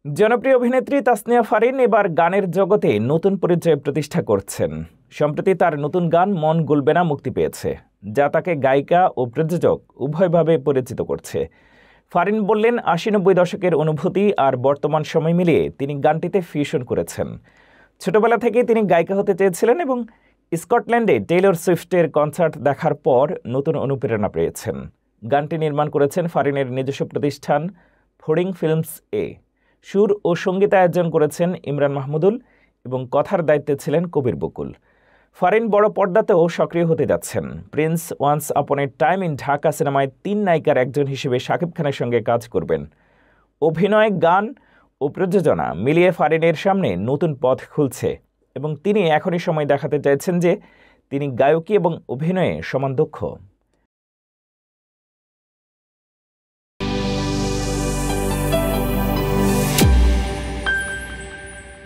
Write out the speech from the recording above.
জনপ্রিয় অভিনেত্রী তাসনিয়া ফারিন এবার গানের জগতে নতুন পরিচয় প্রতিষ্ঠা করছেন। সম্প্রতি তার নতুন গান মন গলবে না মুক্তি পেয়েছে, যা তাকে গায়িকা ও প্রযোজক উভয়ভাবে পরিচিত করছে। ফারিন বললেন, ৮০-৯০ দশকের অনুভূতি আর বর্তমান সময় মিলিয়ে তিনি গানটিতে ফিউশন করেছেন। ছোটবেলা থেকেই তিনি গায়িকা হতে চেয়েছিলেন এবং স্কটল্যান্ডে টেইলর সুইফটের কনসার্ট দেখার পর নতুন অনুপ্রেরণা পেয়েছেন। গানটি নির্মাণ করেছেন ফারিনের নিজস্ব প্রতিষ্ঠান ফোর্ডিং ফিল্মস এ। সুর ও সঙ্গীতায়োজন করেছেন ইমরান মাহমুদুল এবং কথার দায়িত্বে ছিলেন কবির বকুল। ফারিন বড় পর্দাতেও সক্রিয় হতে যাচ্ছেন। Prince once upon A time in Dhaka সিনেমায় ৩ নায়িকার একজন হিসেবে শাকিব খানের সঙ্গে কাজ করবেন। অভিনয়, গান ও প্রযোজনা মিলিয়ে ফারিনের সামনে নতুন পথ খুলছে এবং তিনি এখনই সময় দেখাতে চাইছেন যে তিনি গায়কী এবং অভিনয়ে সমান দক্ষ।